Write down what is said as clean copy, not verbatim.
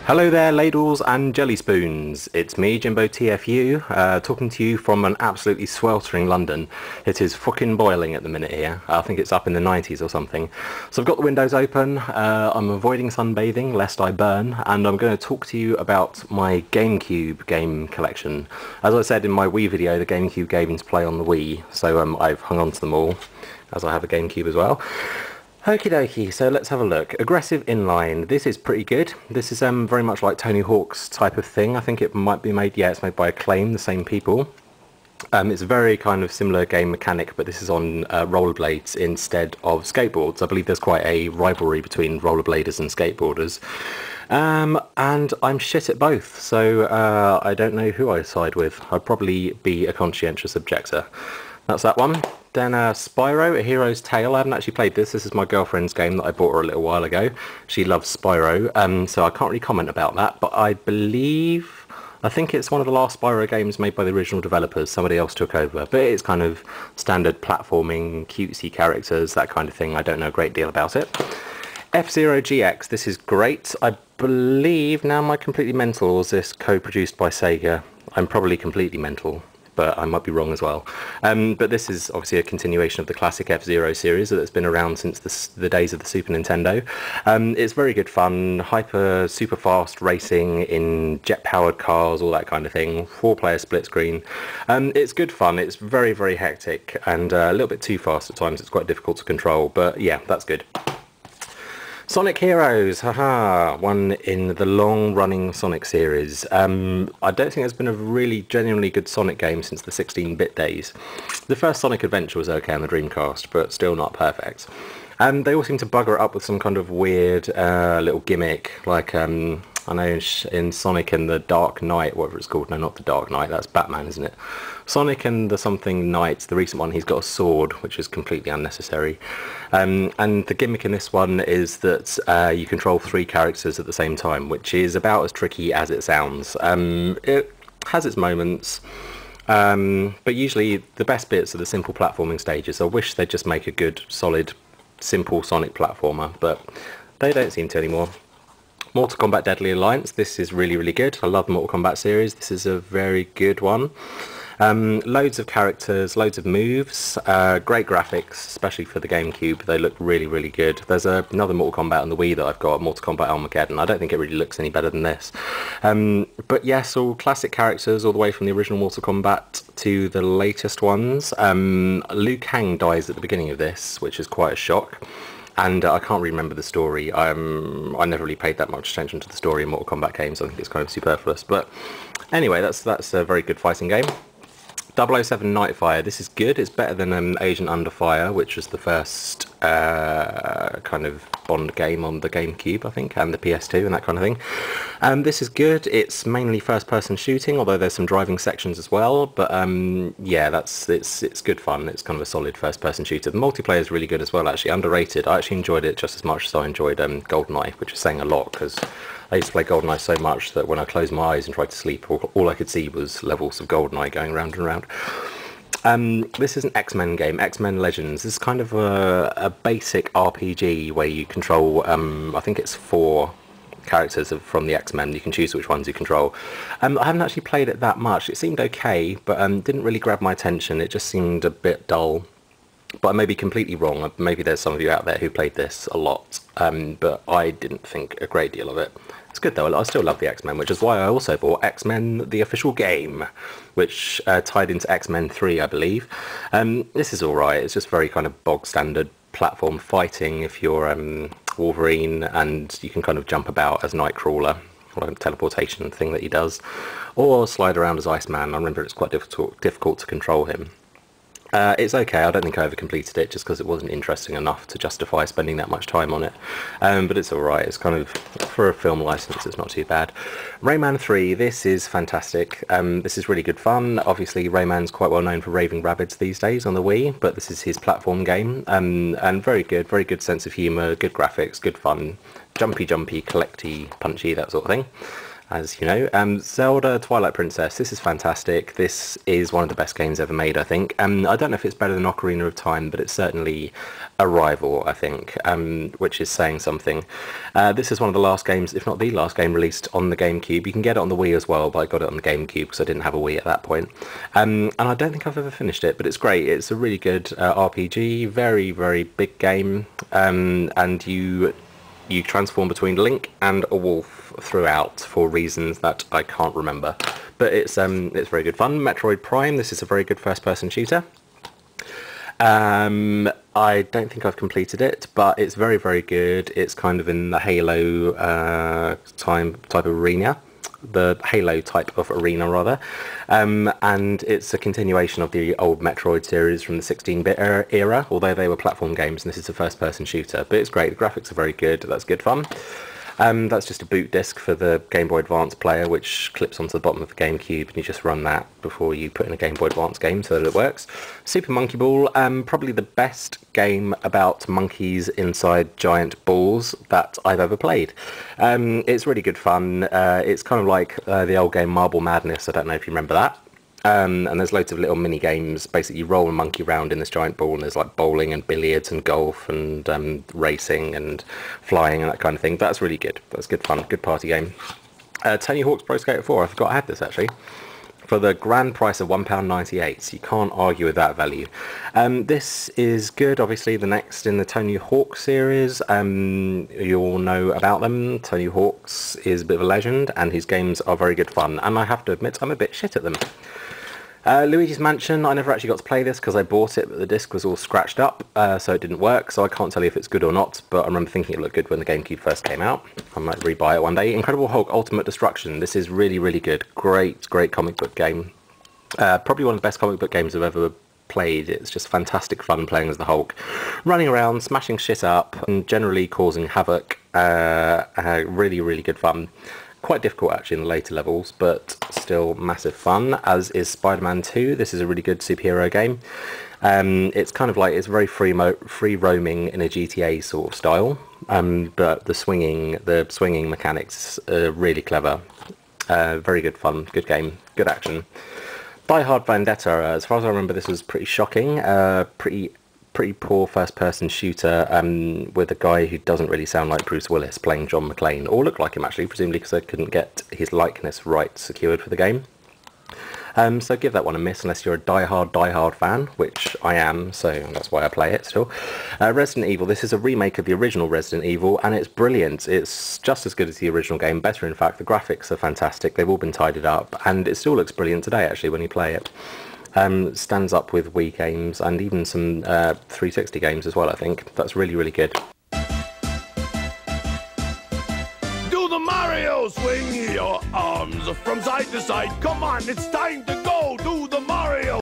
Hello there, ladles and jelly spoons. It's me, Jimbotfu, talking to you from an absolutely sweltering London. It is fucking boiling at the minute here. I think it's up in the 90s or something. So I've got the windows open. I'm avoiding sunbathing lest I burn, and I'm going to talk to you about my Gamecube game collection. As I said in my Wii video, the Gamecube games play on the Wii, so I've hung on to them all, as I have a Gamecube as well. Okie dokie, so let's have a look. Aggressive inline. This is pretty good. This is very much like Tony Hawk's type of thing. I think it might be made, yeah, it's made by Acclaim, the same people. It's a very kind of similar game mechanic, but this is on rollerblades instead of skateboards. I believe there's quite a rivalry between rollerbladers and skateboarders. And I'm shit at both, so I don't know who I side with. I'd probably be a conscientious objector. That's that one. Then Spyro, A Hero's Tale. I haven't actually played this. This is my girlfriend's game that I bought her a little while ago. She loves Spyro, so I can't really comment about that. But I think it's one of the last Spyro games made by the original developers. Somebody else took over. But it's kind of standard platforming, cutesy characters, that kind of thing. I don't know a great deal about it. F-Zero GX. This is great. I believe, now am I completely mental, or is this co-produced by Sega? I'm probably completely mental, but I might be wrong as well. But this is obviously a continuation of the classic F-Zero series that's been around since the days of the Super Nintendo. It's very good fun, super fast racing in jet-powered cars, all that kind of thing. 4-player split screen. It's good fun. It's very, very hectic and a little bit too fast at times. It's quite difficult to control, but yeah, that's good. Sonic Heroes, haha, one in the long-running Sonic series. I don't think there's been a really genuinely good Sonic game since the 16-bit days. The first Sonic Adventure was okay on the Dreamcast, but still not perfect. And they all seem to bugger it up with some kind of weird little gimmick, like I know in Sonic and the Dark Knight, whatever it's called. No, not the Dark Knight, that's Batman, isn't it? Sonic and the something Knight, the recent one, he's got a sword, which is completely unnecessary. And the gimmick in this one is that you control 3 characters at the same time, which is about as tricky as it sounds. It has its moments, but usually the best bits are the simple platforming stages. I wish they'd just make a good, solid, simple Sonic platformer, but they don't seem to anymore. Mortal Kombat Deadly Alliance, this is really, really good. I love the Mortal Kombat series. This is a very good one. Loads of characters, loads of moves, great graphics, especially for the Gamecube. They look really, really good. There's another Mortal Kombat on the Wii that I've got, Mortal Kombat Armageddon. I don't think it really looks any better than this. But yes, all classic characters, all the way from the original Mortal Kombat to the latest ones. Liu Kang dies at the beginning of this, which is quite a shock. And I can't remember the story. I never really paid that much attention to the story in Mortal Kombat games. I think it's kind of superfluous. But anyway, that's a very good fighting game. 007 Nightfire. This is good. It's better than Agent Under Fire, which was the first kind of Bond game on the Gamecube, I think, and the PS2 and that kind of thing. This is good. It's mainly first-person shooting, although there's some driving sections as well. But yeah, it's good fun. It's kind of a solid first-person shooter. The multiplayer is really good as well, actually. Underrated. I actually enjoyed it just as much as I enjoyed GoldenEye, which is saying a lot because I used to play GoldenEye so much that when I closed my eyes and tried to sleep, all I could see was levels of GoldenEye going round and round. This is an X-Men game, X-Men Legends. This is kind of a basic RPG where you control, I think it's 4 characters from the X-Men. You can choose which ones you control. I haven't actually played it that much. It seemed okay, but didn't really grab my attention. It just seemed a bit dull. But I may be completely wrong. Maybe there's some of you out there who played this a lot, but I didn't think a great deal of it. It's good though. I still love the X-Men, which is why I also bought X-Men the official game, which tied into X-Men 3, I believe. This is alright. It's just very kind of bog standard platform fighting if you're Wolverine, and you can kind of jump about as Nightcrawler, like a teleportation thing that he does, or slide around as Iceman. I remember it's quite difficult to control him. It's okay. I don't think I ever completed it just because it wasn't interesting enough to justify spending that much time on it. But it's alright. It's kind of, for a film license, it's not too bad. Rayman 3, this is fantastic. This is really good fun. Obviously, Rayman's quite well known for raving rabbits these days on the Wii, but this is his platform game. And very good sense of humour, good graphics, good fun. Jumpy, collecty, punchy, that sort of thing. as you know. Zelda Twilight Princess, this is fantastic. This is one of the best games ever made, I think. I don't know if it's better than Ocarina of Time, but it's certainly a rival, I think, which is saying something. This is one of the last games, if not the last game, released on the Gamecube. You can get it on the Wii as well, but I got it on the Gamecube because I didn't have a Wii at that point. And I don't think I've ever finished it, but it's great. It's a really good RPG, very, very big game, and you transform between Link and a wolf throughout for reasons that I can't remember. But it's very good fun. Metroid Prime, this is a very good first-person shooter. I don't think I've completed it, but it's very, very good. It's kind of in the Halo type of arena. The Halo type of arena, rather. And it's a continuation of the old Metroid series from the 16-bit era, although they were platform games, and this is a first-person shooter. But it's great. The graphics are very good. That's good fun. That's just a boot disc for the Game Boy Advance player, which clips onto the bottom of the GameCube, and you just run that before you put in a Game Boy Advance game so that it works. Super Monkey Ball, probably the best game about monkeys inside giant balls that I've ever played. It's really good fun. It's kind of like the old game Marble Madness. I don't know if you remember that. And there's loads of little mini games. Basically, you roll a monkey around in this giant ball, and there's like bowling and billiards and golf and racing and flying and that kind of thing. That's really good. That's good fun. Good party game. Tony Hawk's Pro Skater 4. I forgot I had this actually. For the grand price of £1.98, so you can't argue with that value. This is good, obviously the next in the Tony Hawk series. You all know about them. Tony Hawk's is a bit of a legend, and his games are very good fun, and I have to admit I'm a bit shit at them. Luigi's Mansion, I never actually got to play this because I bought it, but the disc was all scratched up, so it didn't work, so I can't tell you if it's good or not, but I remember thinking it looked good when the GameCube first came out. I might rebuy it one day. Incredible Hulk Ultimate Destruction, this is really, really good. Great, great comic book game. Probably one of the best comic book games I've ever played. It's just fantastic fun playing as the Hulk. Running around, smashing shit up, and generally causing havoc. Really, really good fun. Quite difficult actually in the later levels, but still massive fun, as is Spider-Man 2. This is a really good superhero game. It's kind of like, it's very free roaming in a GTA sort of style, but the swinging mechanics are really clever. Very good fun, good game, good action. Die Hard Vendetta, as far as I remember, this was pretty shocking. Pretty poor first-person shooter with a guy who doesn't really sound like Bruce Willis playing John McClane, or look like him actually, presumably because I couldn't get his likeness right secured for the game. So give that one a miss unless you're a die-hard fan, which I am, so that's why I play it still. Resident Evil, this is a remake of the original Resident Evil, and it's brilliant. It's just as good as the original game, better in fact. The graphics are fantastic, they've all been tidied up, and it still looks brilliant today actually when you play it. Stands up with Wii games and even some 360 games as well, I think. That's really, really good. Do the Mario, swing your arms from side to side. Come on, it's time to go. Do the Mario.